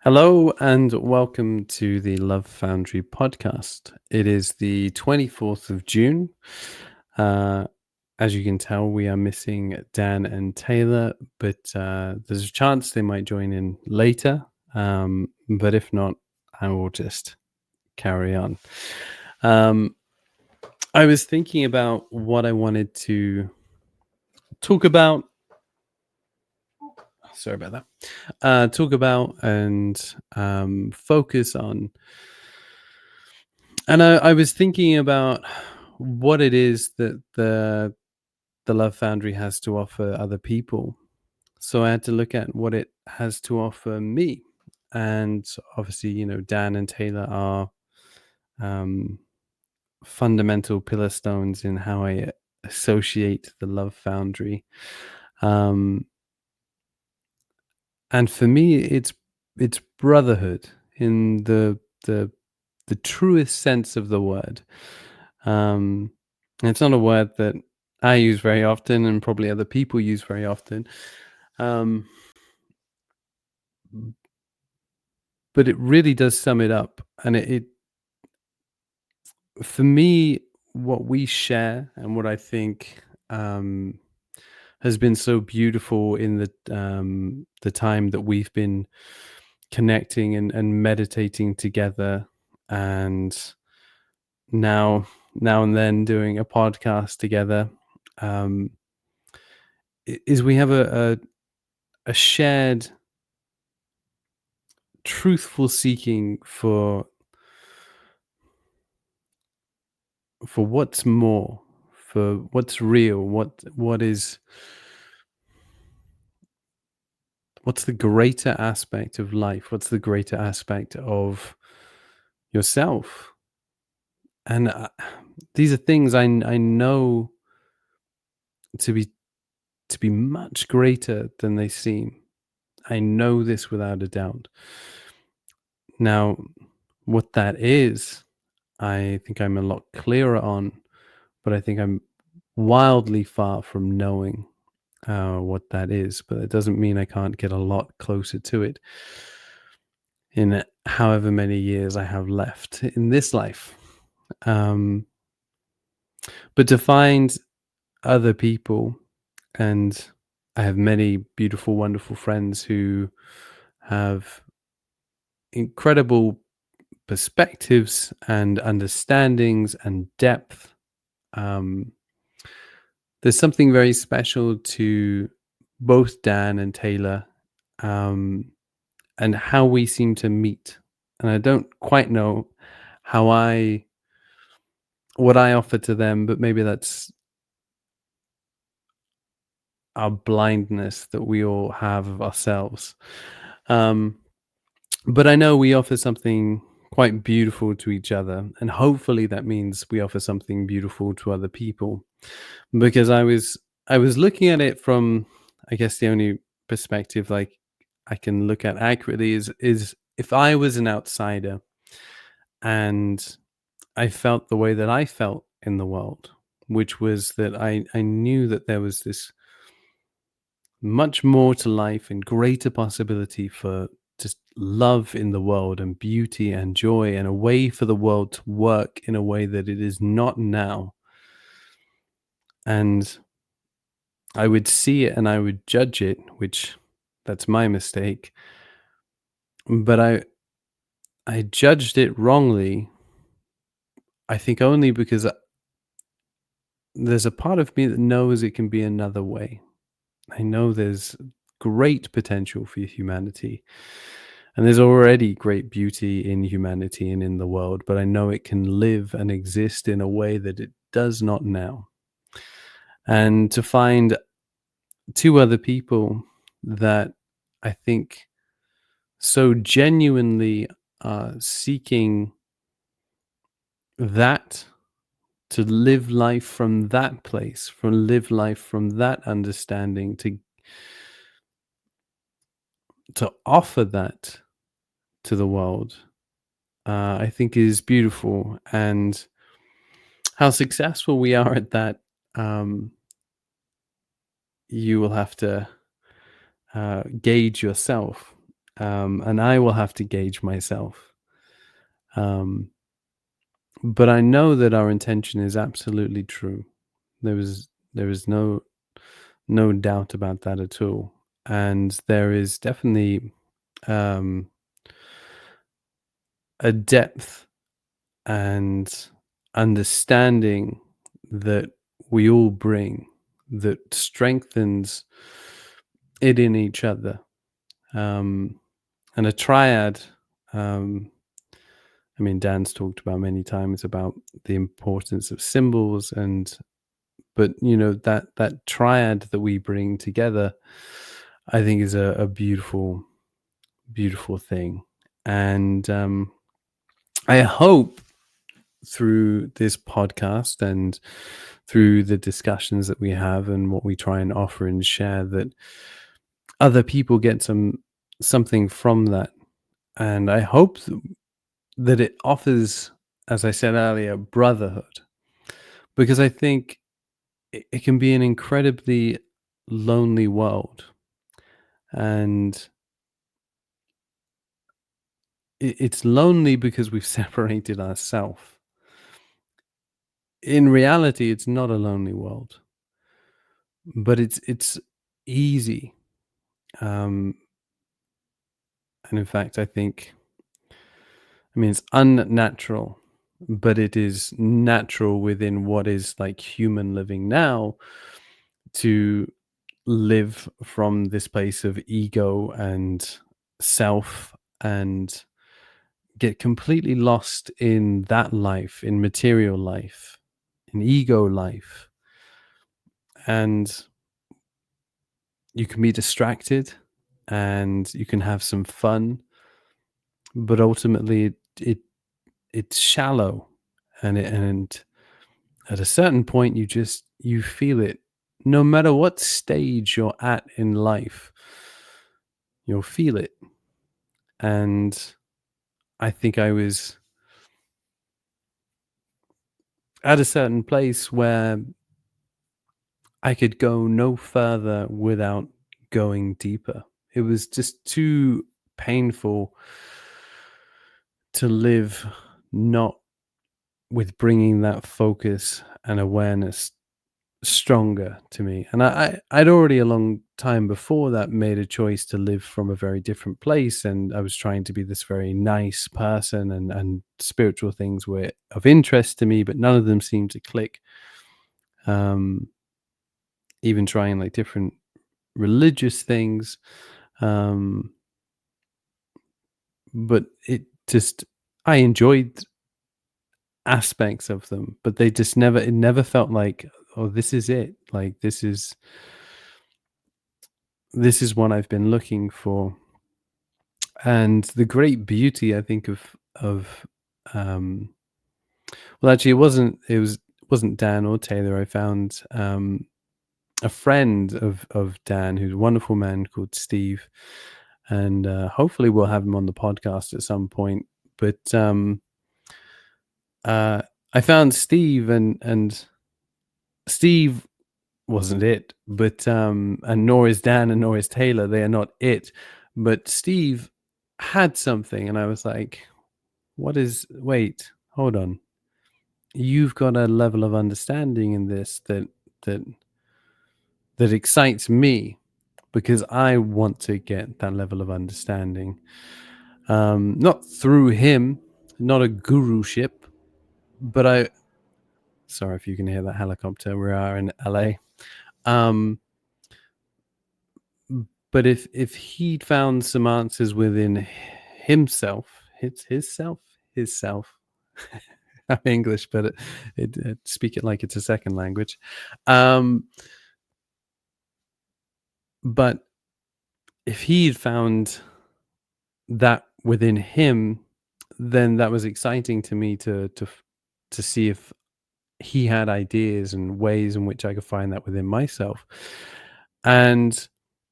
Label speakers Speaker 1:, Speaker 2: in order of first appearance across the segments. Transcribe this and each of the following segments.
Speaker 1: Hello and welcome to the Love Foundry podcast. It is the 24th of June. Uh, as you can tell, we are missing Dan and Taylor, but there's a chance they might join in later. But if not, I will just carry on. I was thinking about what I wanted to talk about. Sorry about that. Talk about and focus on. And I was thinking about what it is that the Love Foundry has to offer other people. So I had to look at what it has to offer me. And obviously, Dan and Taylor are um, fundamental pillar stones in how I associate the Love Foundry. Um, and for me, it's brotherhood in the truest sense of the word. And it's not a word that I use very often, and probably other people use very often. Um, but it really does sum it up. And it for me, what we share and what I think has been so beautiful in the time that we've been connecting and meditating together, and now and then doing a podcast together, um, is we have a shared truthful seeking for what's more, for what's real, what's the greater aspect of life, what's the greater aspect of yourself. And these are things I know to be much greater than they seem. I know this without a doubt. Now, what that is, I think I'm a lot clearer on, but I think I'm wildly far from knowing what that is. But it doesn't mean I can't get a lot closer to it in however many years I have left in this life. Um, but to find other people, and I have many beautiful, wonderful friends who have incredible perspectives and understandings and depth. Um, there's something very special to both Dan and Taylor, um, and how we seem to meet. And I don't quite know how what I offer to them, but maybe that's our blindness that we all have of ourselves. Um, but I know we offer something quite beautiful to each other, and hopefully that means we offer something beautiful to other people. Because I was looking at it from, I guess, the only perspective like I can look at accurately is if I was an outsider and I felt the way that I felt in the world, which was that I knew that there was this much more to life and greater possibility for just love in the world and beauty and joy, and a way for the world to work in a way that it is not now. And I would see it and I would judge it, which that's my mistake. But I judged it wrongly. I think only because there's a part of me that knows it can be another way. I know there's great potential for humanity. And there's already great beauty in humanity and in the world, but I know it can live and exist in a way that it does not now. And to find two other people that I think so genuinely are seeking that, to live life from that place, from live life from that understanding, to offer that to the world, I think is beautiful. And how successful we are at that, um, you will have to gauge yourself. and I will have to gauge myself. Um, but I know that our intention is absolutely true. There is no doubt about that at all, and there is definitely um, a depth and understanding that we all bring that strengthens it in each other. Um, and a triad, um, I mean, Dan's talked about many times about the importance of symbols, and but that triad that we bring together, I think, is a beautiful, beautiful thing. And I hope through this podcast and through the discussions that we have and what we try and offer and share, that other people get something from that. And I hope that it offers, as I said earlier, brotherhood, because I think it can be an incredibly lonely world, and it's lonely because we've separated ourselves. In reality, it's not a lonely world, but it's easy. Um, and in fact, I mean, it's unnatural, but it is natural within what is like human living now, to live from this place of ego and self, and get completely lost in that life, in material life, in ego life. And you can be distracted and you can have some fun, but ultimately it's shallow, and at a certain point you feel it. No matter what stage you're at in life, you'll feel it. And I think I was at a certain place where I could go no further without going deeper. It was just too painful to live not with bringing that focus and awareness stronger to me. And I'd already a long time before that made a choice to live from a very different place, and I was trying to be this very nice person, and spiritual things were of interest to me, but none of them seemed to click. Um, Even trying like different religious things, um, but I enjoyed aspects of them, but they just never it never felt like, oh, this is it. Like this is what I've been looking for. And the great beauty, I think, of um well, actually, it wasn't Dan or Taylor. I found a friend of Dan, who's a wonderful man called Steve, and hopefully we'll have him on the podcast at some point. But uh I found Steve, and Steve wasn't it, but and nor is Dan, and nor is Taylor. They are not it. But Steve had something, and I was like, wait, hold on. You've got a level of understanding in this that that excites me, because I want to get that level of understanding. Not through him, not a guruship, but sorry if you can hear that helicopter. We are in LA. Um, but if he'd found some answers within himself, his self. I'm English, but it speak it like it's a second language. Um, but if he'd found that within him, then that was exciting to me to see if he had ideas and ways in which I could find that within myself. And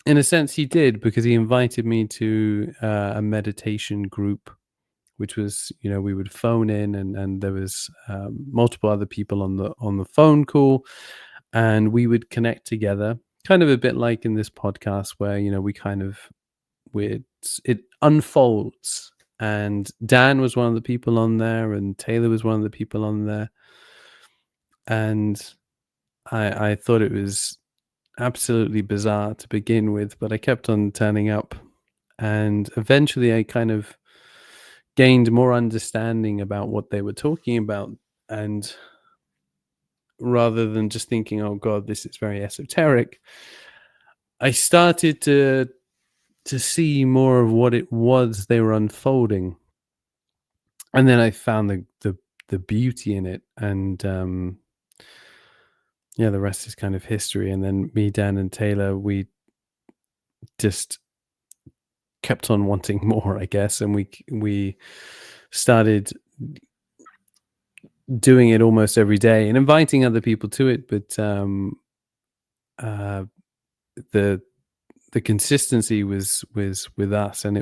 Speaker 1: in a sense, he did, because he invited me to a meditation group, which was, we would phone in, and there was multiple other people on the phone call, and we would connect together, kind of a bit like in this podcast, where we kind of it unfolds. And Dan was one of the people on there, and Taylor was one of the people on there, and I thought it was absolutely bizarre to begin with, but I kept on turning up, and eventually I kind of gained more understanding about what they were talking about. And rather than just thinking, oh God, this is very esoteric, I started to see more of what it was they were unfolding. And then I found the beauty in it. And yeah, the rest is kind of history. And then me, Dan, and Taylor, we just kept on wanting more, I guess, and we started doing it almost every day and inviting other people to it. But uh, the the consistency was with us, and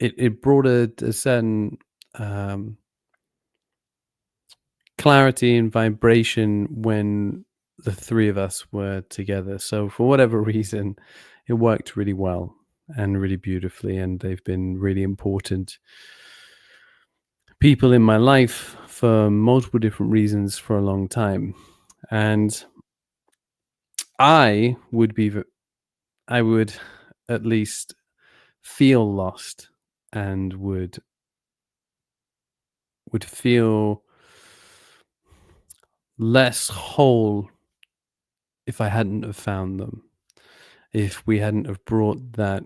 Speaker 1: it brought a certain um, clarity and vibration when the three of us were together. So for whatever reason, it worked really well and really beautifully, and they've been really important people in my life for multiple different reasons for a long time. And I would be, I would at least feel lost, and would feel less whole if I hadn't have found them, if we hadn't have brought that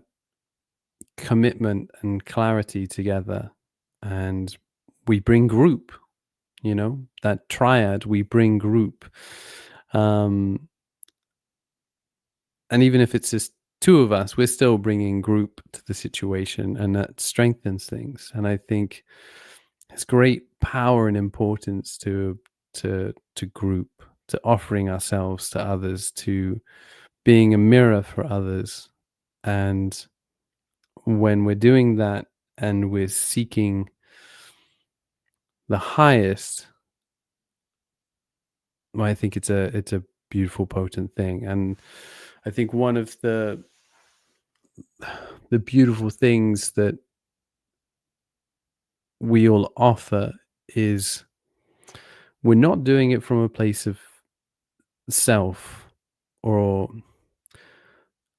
Speaker 1: commitment and clarity together. And we bring group, that triad, we bring group. um and even if it's just two of us, we're still bringing group to the situation, and that strengthens things. And I think there's great power and importance to group, to offering ourselves to others, to being a mirror for others. And when we're doing that and we're seeking the highest, well, I think it's a beautiful, potent thing. And I think one of the beautiful things that we all offer is we're not doing it from a place of self, or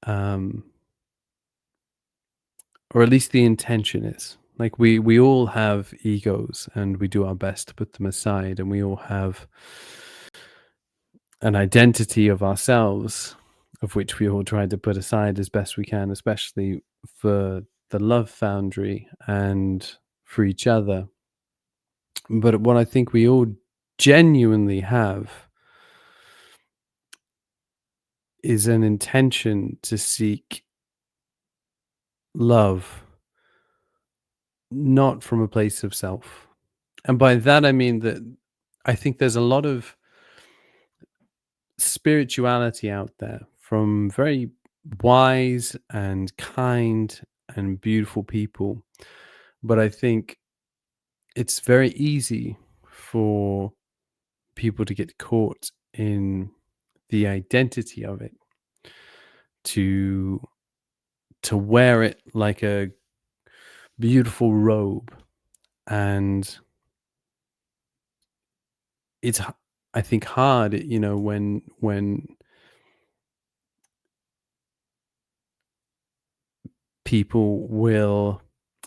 Speaker 1: um or at least the intention is. Like, we all have egos, and we do our best to put them aside, and we all have an identity of ourselves, of which we all try to put aside as best we can, especially for the love foundry and for each other. But what I think we all genuinely have is an intention to seek love, not from a place of self. And by that, I mean that I think there's a lot of spirituality out there from very wise and kind and beautiful people. But I think it's very easy for people to get caught in the identity of it, to wear it like a beautiful robe. And it's I think hard, when people will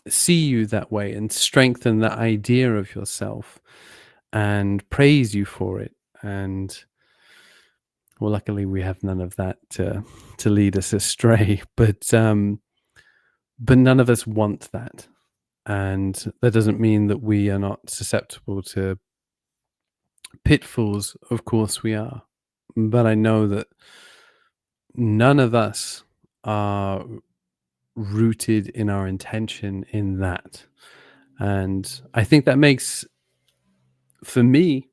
Speaker 1: see you that way and strengthen that idea of yourself and praise you for it. And well, luckily we have none of that to lead us astray. But none of us want that. And that doesn't mean that we are not susceptible to pitfalls. Of course we are. But I know that none of us are rooted in our intention in that. And I think that makes, for me,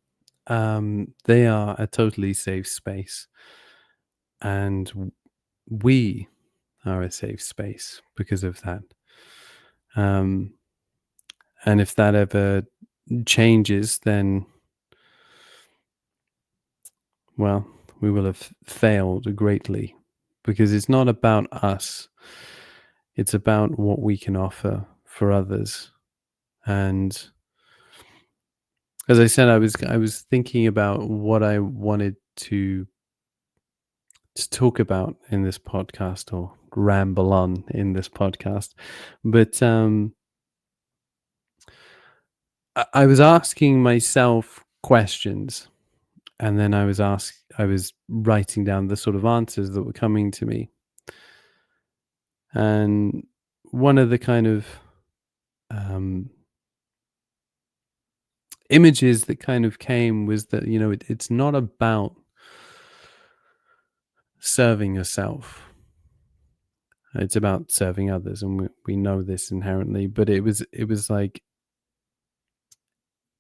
Speaker 1: they are a totally safe space. And we are a safe space because of that. Um, and if that ever changes, then, well, we will have failed greatly, because it's not about us, it's about what we can offer for others. And as I said, I was thinking about what I wanted to talk about in this podcast, or ramble on in this podcast. But I was asking myself questions, and then I was writing down the sort of answers that were coming to me. And one of the kind of um, images that kind of came was that, it's not about serving yourself. It's about serving others, and we know this inherently. But it was like,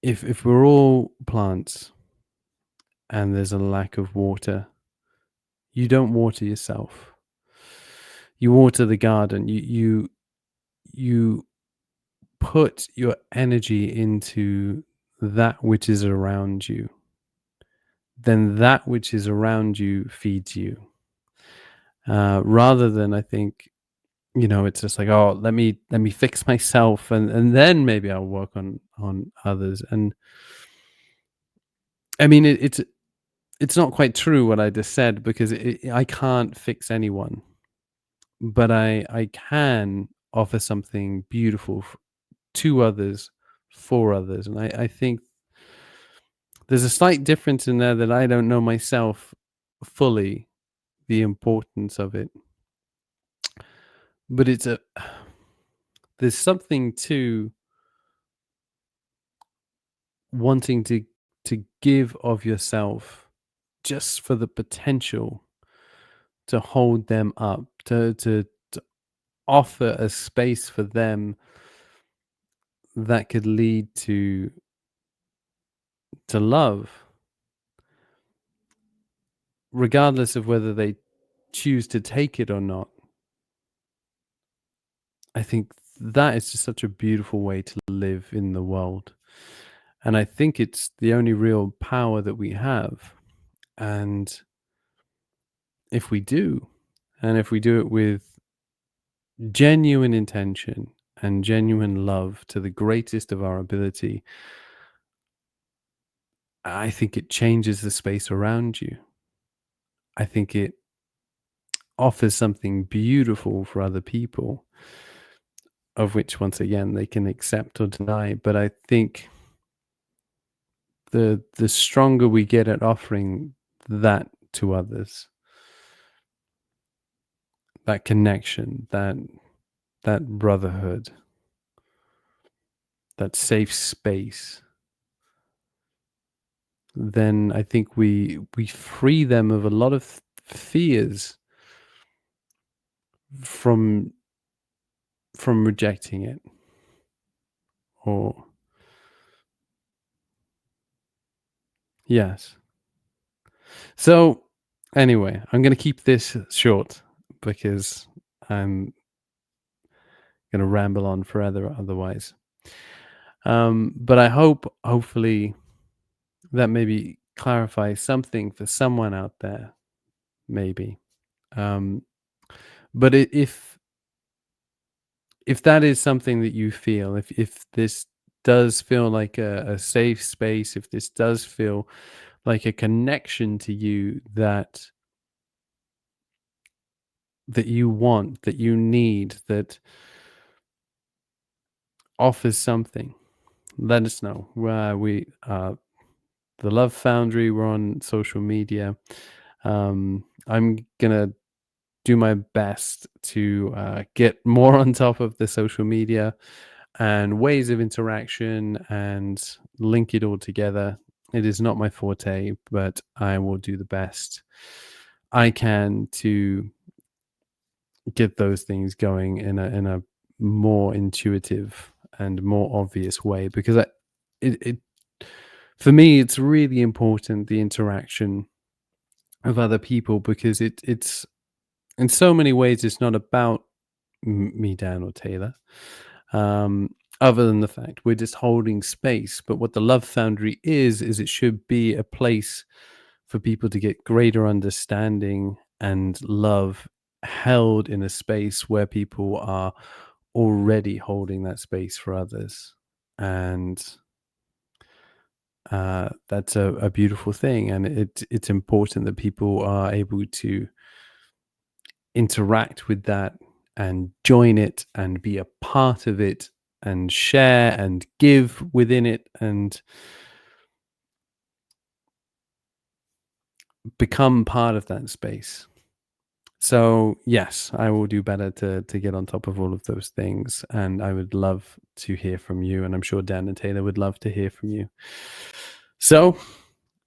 Speaker 1: if we're all plants and there's a lack of water, you don't water yourself. You water the garden. You put your energy into that which is around you. Then that which is around you feeds you. Rather than, I think, it's just like, oh, let me fix myself, and then maybe I'll work on others. And I mean, it's not quite true what I just said, because I can't fix anyone, but I can offer something beautiful to others, for others. And I think there's a slight difference in there that I don't know myself fully, the importance of it. But there's something to wanting to give of yourself, just for the potential to hold them up, to offer a space for them that could lead to love, regardless of whether they choose to take it or not. I think that is just such a beautiful way to live in the world. And I think it's the only real power that we have. And if we do, and if we do it with genuine intention and genuine love to the greatest of our ability, I think it changes the space around you. I think it offers something beautiful for other people, of which, once again, they can accept or deny. But I think the stronger we get at offering that to others, that connection, that brotherhood, that safe space, then I think we free them of a lot of fears from rejecting it. Or yes. So anyway, I'm going to keep this short, because I'm going to ramble on forever otherwise. But I hopefully, that maybe clarifies something for someone out there, maybe. Um, but if that is something that you feel, if this does feel like a safe space, if this does feel like a connection to you that you want, that you need, that offers something, let us know. We the Love Foundry, we're on social media. I'm gonna do my best to get more on top of the social media and ways of interaction, and link it all together. It is not my forte, but I will do the best I can to get those things going in a more intuitive and more obvious way, because it for me, it's really important, the interaction of other people, because it's in so many ways, it's not about me, Dan, or Taylor. Um, Other than the fact we're just holding space. But what the Love Foundry is it should be a place for people to get greater understanding and love held in a space where people are already holding that space for others. And that's a beautiful thing. And it's important that people are able to interact with that and join it and be a part of it and share and give within it and become part of that space. So yes, I will do better to get on top of all of those things, and I would love to hear from you, and I'm sure Dan and Taylor would love to hear from you. So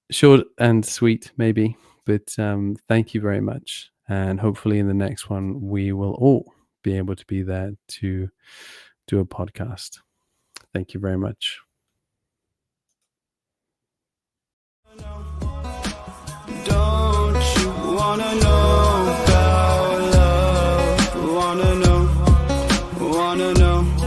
Speaker 1: short and sweet, maybe, but thank you very much, and hopefully in the next one we will all be able to be there to do a podcast. Thank you very much.
Speaker 2: Don't you wanna know about love? Wanna know?